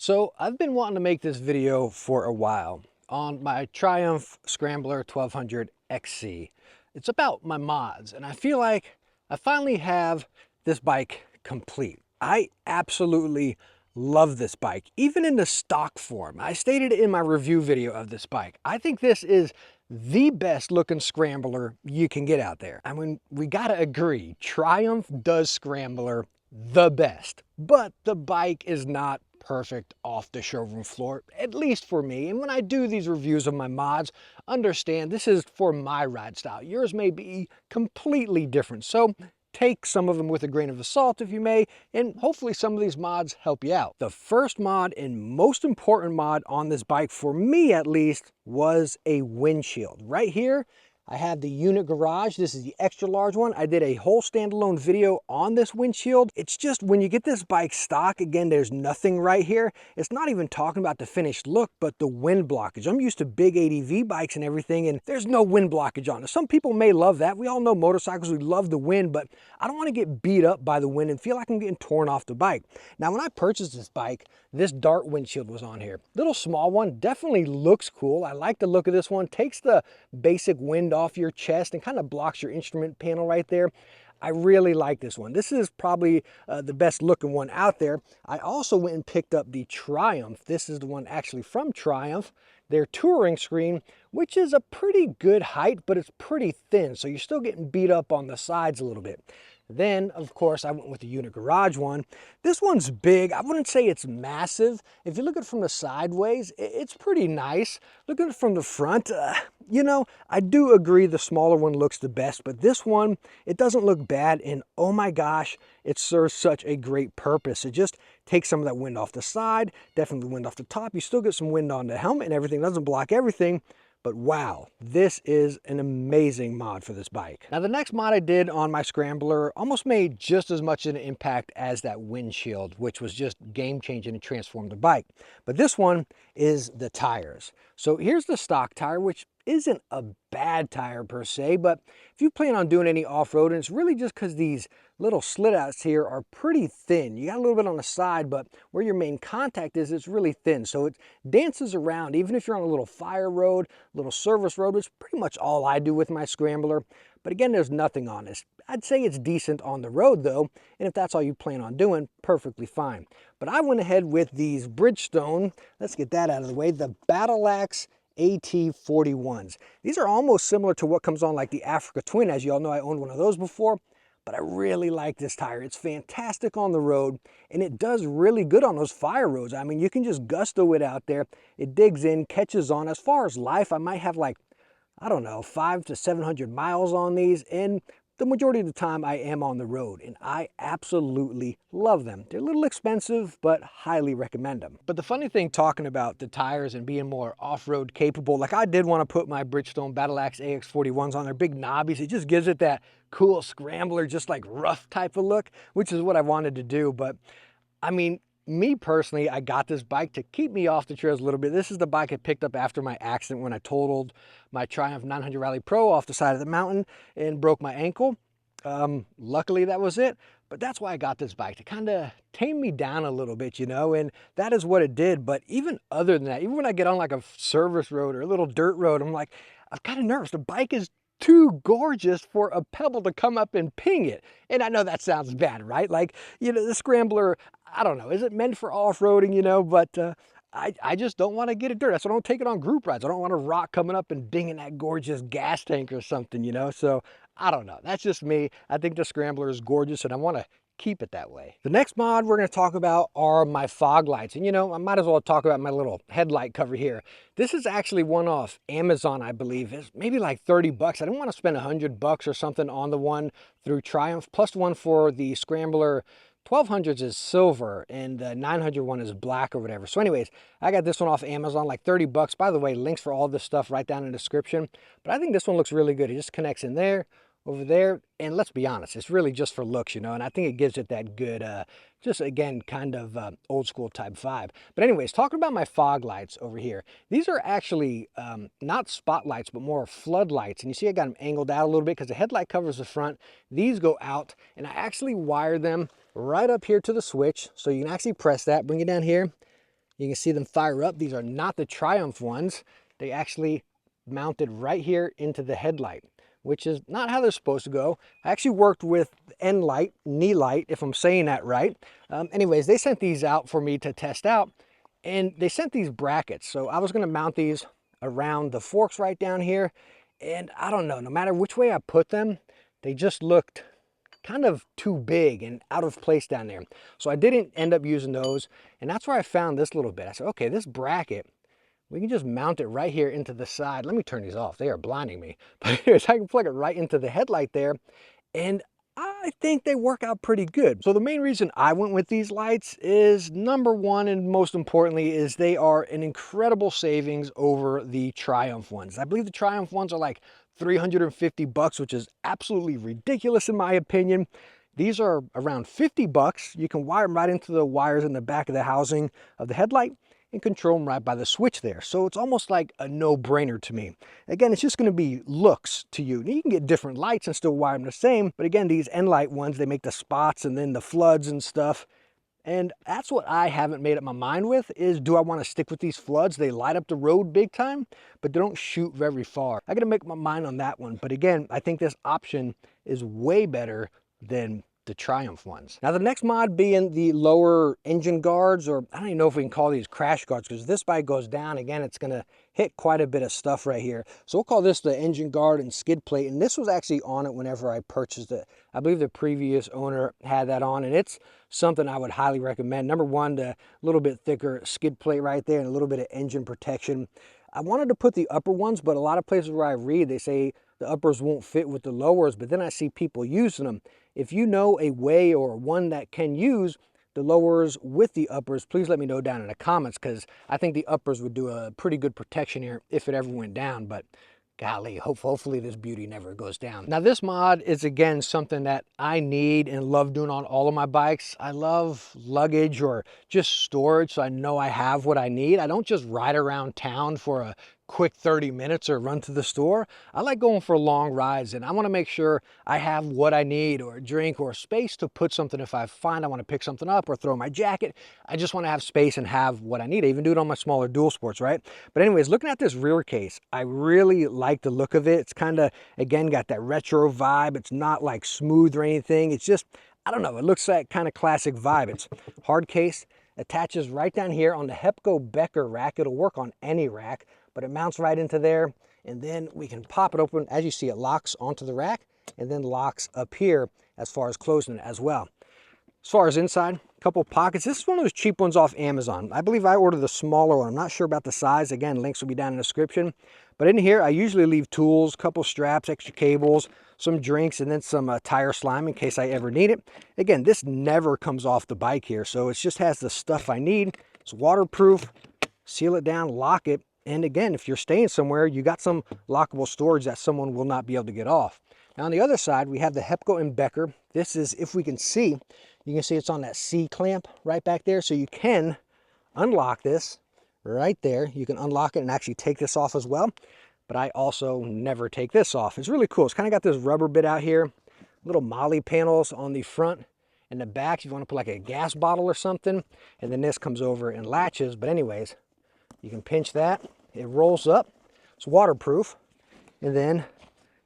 So I've been wanting to make this video for a while on my Triumph Scrambler 1200 XC. It's about my mods, and I feel like I finally have this bike complete. I absolutely love this bike, even in the stock form. I stated in my review video of this bike. I think this is the best looking scrambler you can get out there. I mean, we gotta agree, Triumph does scrambler the best, but the bike is not perfect off the showroom floor, at least for me. And when I do these reviews of my mods, understand this is for my ride style. Yours may be completely different. So take some of them with a grain of salt if you may, and hopefully some of these mods help you out. The first mod and most important mod on this bike, for me at least, was a windshield. Right here, I have the unit garage. This is the extra large one. I did a whole standalone video on this windshield. It's just when you get this bike stock, again, there's nothing right here. It's not even talking about the finished look, but the wind blockage. I'm used to big ADV bikes and everything, and there's no wind blockage on it. Some people may love that. We all know motorcycles, we love the wind, but I don't want to get beat up by the wind and feel like I'm getting torn off the bike. Now, when I purchased this bike, this Dart windshield was on here. Little small one, definitely looks cool. I like the look of this one. Takes the basic wind off your chest and kind of blocks your instrument panel right there. I really like this one. This is probably the best looking one out there. I also went and picked up the Triumph. This is the one actually from Triumph, their touring screen, which is a pretty good height, but it's pretty thin. So you're still getting beat up on the sides a little bit. Then, of course, I went with the unit garage one. This one's big. I wouldn't say it's massive. If you look at it from the sideways, it's pretty nice. Look at it from the front. You know, I do agree the smaller one looks the best, but this one, it doesn't look bad. And oh my gosh, it serves such a great purpose. It just takes some of that wind off the side, definitely wind off the top. You still get some wind on the helmet and everything. It doesn't block everything. But wow, this is an amazing mod for this bike. Now, the next mod I did on my Scrambler almost made just as much of an impact as that windshield, which was just game-changing and transformed the bike. But this one is the tires. So here's the stock tire, which isn't a bad tire per se, but if you plan on doing any off-road, and it's really just because these little slit outs here are pretty thin. You got a little bit on the side, but where your main contact is, it's really thin. So it dances around, even if you're on a little fire road, little service road, which is pretty much all I do with my Scrambler. But again, there's nothing on this. I'd say it's decent on the road though, and if that's all you plan on doing, perfectly fine. But I went ahead with these Bridgestone, let's get that out of the way, the Battle Axe AT41s. These are almost similar to what comes on like the Africa Twin. As you all know, I owned one of those before, but I really like this tire. It's fantastic on the road, and it does really good on those fire roads. I mean, you can just gusto it out there. It digs in, catches on. As far as life, I might have like, I don't know, 500 to 700 miles on these, and the majority of the time I am on the road, and I absolutely love them. They're a little expensive, but highly recommend them. But the funny thing talking about the tires and being more off-road capable, like I did want to put my Bridgestone Battle Axe AX41s on. Their big knobbies. It just gives it that cool Scrambler, just like rough type of look, which is what I wanted to do. But I mean, me personally, I got this bike to keep me off the trails a little bit. This is the bike I picked up after my accident when I totaled my Triumph 900 Rally Pro off the side of the mountain and broke my ankle. Luckily that was it, but that's why I got this bike, to kind of tame me down a little bit, you know, and that is what it did. But even other than that, even when I get on like a service road or a little dirt road, I'm like, I'm kind of nervous. The bike is too gorgeous for a pebble to come up and ping it. And I know that sounds bad, right? Like, you know, the Scrambler, I don't know, is it meant for off-roading, you know, but I just don't want to get it dirty. So I don't take it on group rides. I don't want a rock coming up and dinging that gorgeous gas tank or something, you know? So I don't know. That's just me. I think the Scrambler is gorgeous, and I want to keep it that way. The next mod we're going to talk about are my fog lights. And you know, I might as well talk about my little headlight cover here. This is actually one off Amazon, I believe. It's maybe like 30 bucks. I didn't want to spend 100 bucks or something on the one through Triumph, plus the one for the Scrambler 1200s is silver and the 900 one is black or whatever. So anyways, I got this one off Amazon, like 30 bucks. By the way, links for all this stuff right down in the description. But I think this one looks really good. It just connects in there, over there, and let's be honest, it's really just for looks, you know, and I think it gives it that good, just again, kind of old school type vibe. But anyways, talking about my fog lights over here, these are actually not spotlights, but more floodlights. And you see I got them angled out a little bit because the headlight covers the front. These go out, and I actually wire them right up here to the switch. So you can actually press that, bring it down here. You can see them fire up. These are not the Triumph ones. They actually mounted right here into the headlight, which is not how they're supposed to go. I actually worked with N light, knee light, if I'm saying that right. Anyways, they sent these out for me to test out, and they sent these brackets. So I was gonna mount these around the forks right down here, and I don't know, no matter which way I put them, they just looked kind of too big and out of place down there. So I didn't end up using those, and that's where I found this little bit. I said, okay, this bracket, we can just mount it right here into the side. Let me turn these off. They are blinding me. But anyways, I can plug it right into the headlight there, and I think they work out pretty good. So the main reason I went with these lights is, number one, and most importantly, is they are an incredible savings over the Triumph ones. I believe the Triumph ones are like $350, which is absolutely ridiculous in my opinion. These are around $50. You can wire them right into the wires in the back of the housing of the headlight and control them right by the switch there. So it's almost like a no-brainer to me. Again, it's just going to be looks to you. You can get different lights and still wire them the same, but again, these N-Light ones, they make the spots and then the floods and stuff. And that's what I haven't made up my mind with, is do I want to stick with these floods? They light up the road big time, but they don't shoot very far. I got to make my mind on that one. But again, I think this option is way better than the Triumph ones. Now the next mod being the lower engine guards, or I don't even know if we can call these crash guards, because this bike goes down, again, it's going to hit quite a bit of stuff right here. So we'll call this the engine guard and skid plate, and this was actually on it whenever I purchased it. I believe the previous owner had that on, and it's something I would highly recommend. Number one, the little bit thicker skid plate right there and a little bit of engine protection. I wanted to put the upper ones, but a lot of places where I read, they say the uppers won't fit with the lowers, but then I see people using them. If you know a way or one that can use the lowers with the uppers, please let me know down in the comments, because I think the uppers would do a pretty good protection here if it ever went down. But golly, hopefully this beauty never goes down. Now this mod is, again, something that I need and love doing on all of my bikes. I love luggage or just storage, so I know I have what I need. I don't just ride around town for a quick 30 minutes or run to the store. I like going for long rides, and I want to make sure I have what I need, or a drink, or space to put something. If I find I want to pick something up or throw my jacket, I just want to have space and have what I need. I even do it on my smaller dual sports, right? But anyways, looking at this rear case, I really like the look of it. It's kind of, again, got that retro vibe. It's not like smooth or anything. It's just, I don't know, it looks like kind of classic vibe. It's hard case, attaches right down here on the Hepco Becker rack. It'll work on any rack, but it mounts right into there, and then we can pop it open. As you see, it locks onto the rack and then locks up here as far as closing it as well. As far as inside, a couple pockets. This is one of those cheap ones off Amazon. I believe I ordered the smaller one. I'm not sure about the size. Again, links will be down in the description. But in here, I usually leave tools, couple straps, extra cables, some drinks, and then some tire slime in case I ever need it. Again, this never comes off the bike here, so it just has the stuff I need. It's waterproof. Seal it down, lock it. And again, if you're staying somewhere, you got some lockable storage that someone will not be able to get off. Now on the other side, we have the Hepco and Becker. This is, if we can see, you can see it's on that C clamp right back there. So you can unlock this right there. You can unlock it and actually take this off as well. But I also never take this off. It's really cool. It's kind of got this rubber bit out here, little molly panels on the front and the back if you want to put like a gas bottle or something. And then this comes over and latches. But anyways, you can pinch that. It rolls up. It's waterproof. And then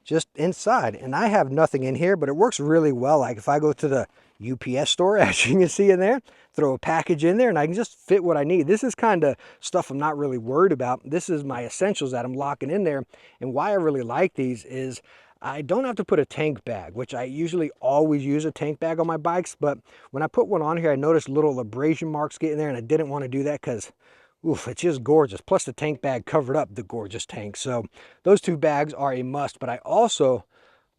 just inside. And I have nothing in here, but it works really well. Like if I go to the UPS store, as you can see in there, throw a package in there and I can just fit what I need. This is kind of stuff I'm not really worried about. This is my essentials that I'm locking in there. And why I really like these is I don't have to put a tank bag, which I usually always use a tank bag on my bikes. But when I put one on here, I noticed little abrasion marks getting there, and I didn't want to do that because oof, it's just gorgeous. Plus the tank bag covered up the gorgeous tank. So those two bags are a must. But I also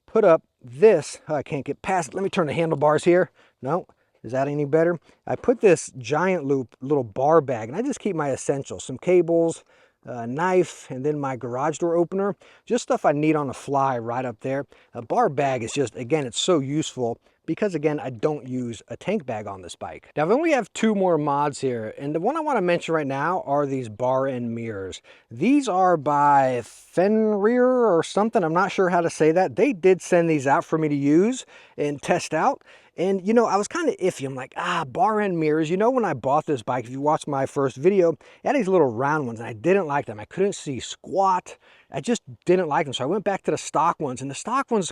put up this. Oh, I can't get past it. Let me turn the handlebars here. No, is that any better? I put this giant loop little bar bag, and I just keep my essentials, some cables, a knife, and then my garage door opener. Just stuff I need on the fly right up there. A bar bag is just, again, it's so useful because, again, I don't use a tank bag on this bike. Now, then we have two more mods here, and the one I want to mention right now are these bar end mirrors. These are by Fenrir or something. I'm not sure how to say that. They did send these out for me to use and test out, And, you know, I was kind of iffy. I'm like, bar end mirrors. You know, when I bought this bike, if you watched my first video, it had these little round ones, and I didn't like them. I couldn't see squat. I just didn't like them. So I went back to the stock ones, and the stock ones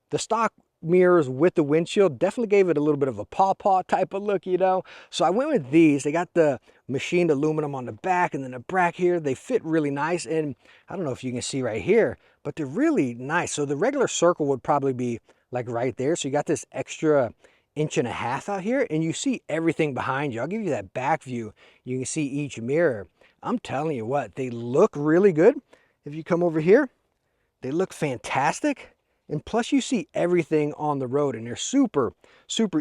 the stock mirrors with the windshield definitely gave it a little bit of a paw type of look, you know. So I went with these. They got the machined aluminum on the back, and then the back here. They fit really nice, and I don't know if you can see right here, but they're really nice. So the regular circle would probably be like right there. So you got this extra 1.5 inches out here, and you see everything behind you. I'll give you that back view. You can see each mirror. I'm telling you what, they look really good. If you come over here, they look fantastic. And plus you see everything on the road, and they're super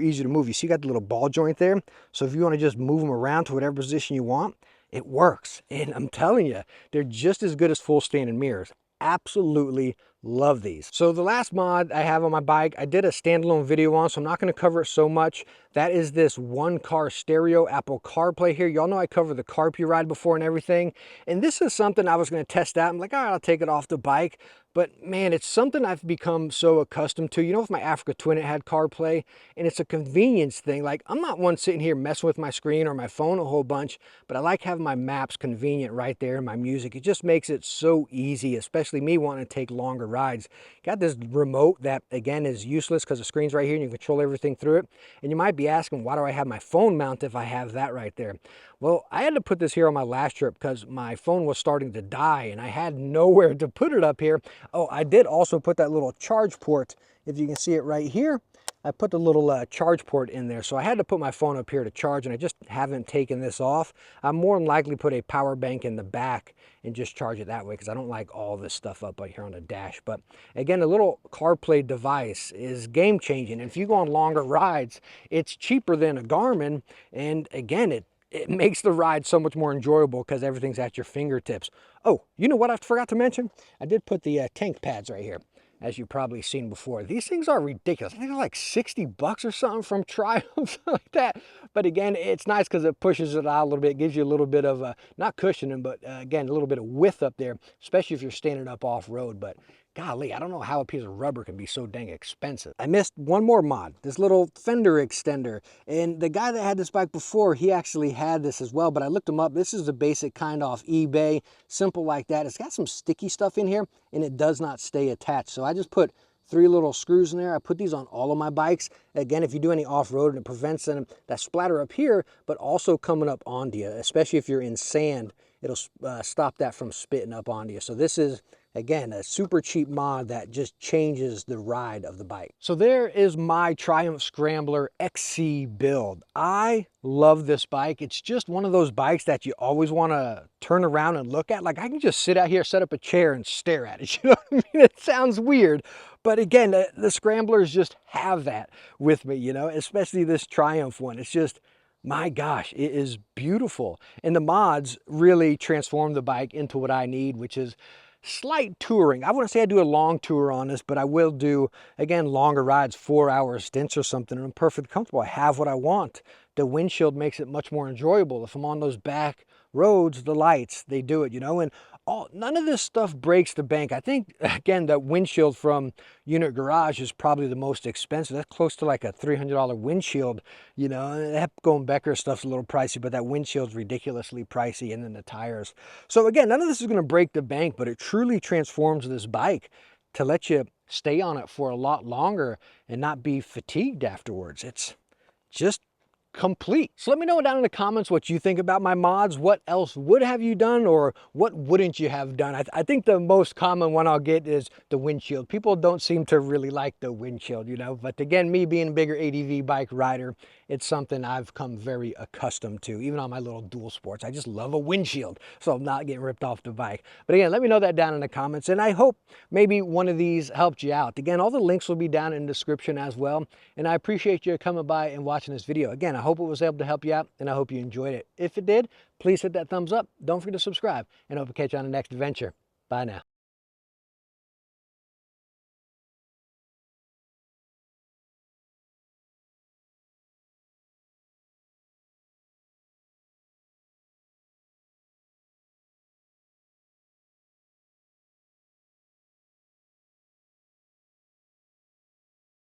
easy to move. You see you got the little ball joint there. So if you want to just move them around to whatever position you want, it works. And I'm telling you, they're just as good as full standing mirrors. Absolutely love these. So the last mod I have on my bike, I did a standalone video on, so I'm not going to cover it so much. That is this one car stereo Apple CarPlay here. Y'all know I covered the CarPlay ride before and everything. And this is something I was going to test out. I'm like, all right, I'll take it off the bike. But man, it's something I've become so accustomed to. You know, with my Africa Twin, it had CarPlay, and it's a convenience thing. Like, I'm not one sitting here messing with my screen or my phone a whole bunch, but I like having my maps convenient right there, my music. It just makes it so easy, especially me wanting to take longer rides. Got this remote that, again, is useless because the screen's right here and you control everything through it. And you might be asking, why do I have my phone mount if I have that right there? Well, I had to put this here on my last trip because my phone was starting to die and I had nowhere to put it up here. Oh, I did also put that little charge port. If you can see it right here, I put the little charge port in there. So I had to put my phone up here to charge, and I just haven't taken this off. I'm more than likely put a power bank in the back and just charge it that way because I don't like all this stuff up here on the dash. But again, the little CarPlay device is game changing. And if you go on longer rides, it's cheaper than a Garmin. And again, it makes the ride so much more enjoyable because everything's at your fingertips. Oh, you know what I forgot to mention? I did put the tank pads right here, as you've probably seen before. These things are ridiculous. I think they're like $60 or something from Triumph, something like that. But again, it's nice because it pushes it out a little bit. It gives you a little bit of, not cushioning, but again, a little bit of width up there, especially if you're standing up off-road. But golly, I don't know how a piece of rubber can be so dang expensive. I missed one more mod, this little fender extender. And the guy that had this bike before, he actually had this as well, but I looked him up. This is the basic kind off eBay, simple like that. It's got some sticky stuff in here, and it does not stay attached. So I just put 3 little screws in there. I put these on all of my bikes. Again, if you do any off-road, and it prevents them, that splatter up here, but also coming up onto you, especially if you're in sand, it'll stop that from spitting up onto you. So this is, again, a super cheap mod that just changes the ride of the bike. So there is my Triumph Scrambler XC build. I love this bike. It's just one of those bikes that you always want to turn around and look at. Like, I can just sit out here, set up a chair and stare at it. You know what I mean? It sounds weird, but again, the Scramblers just have that with me, you know, especially this Triumph one. It's just, my gosh, it is beautiful. And the mods really transform the bike into what I need, which is slight touring. I wouldn't say I do a long tour on this, but I will do, again, longer rides, 4-hour stints or something, and I'm perfectly comfortable. I have what I want. The windshield makes it much more enjoyable. If I'm on those back roads, the lights, they do it, you know, and none of this stuff breaks the bank. I think, again, that windshield from Unit Garage is probably the most expensive. That's close to like a $300 windshield, you know. That going Becker stuff's a little pricey, but that windshield's ridiculously pricey, and then the tires. So again, none of this is going to break the bank, but it truly transforms this bike to let you stay on it for a lot longer and not be fatigued afterwards. It's just complete. So let me know down in the comments what you think about my mods. What else would have you done, or what wouldn't you have done? I think the most common one I'll get is the windshield. People don't seem to really like the windshield, you know, but again, me being a bigger ADV bike rider, it's something I've come very accustomed to. Even on my little dual sports, I just love a windshield, so I'm not getting ripped off the bike. But again, let me know that down in the comments, and I hope maybe one of these helped you out. Again, all the links will be down in the description as well, and I appreciate you coming by and watching this video. Again, I hope it was able to help you out, and I hope you enjoyed it. If it did, please hit that thumbs up. Don't forget to subscribe, and I hope to catch you on the next adventure. Bye now.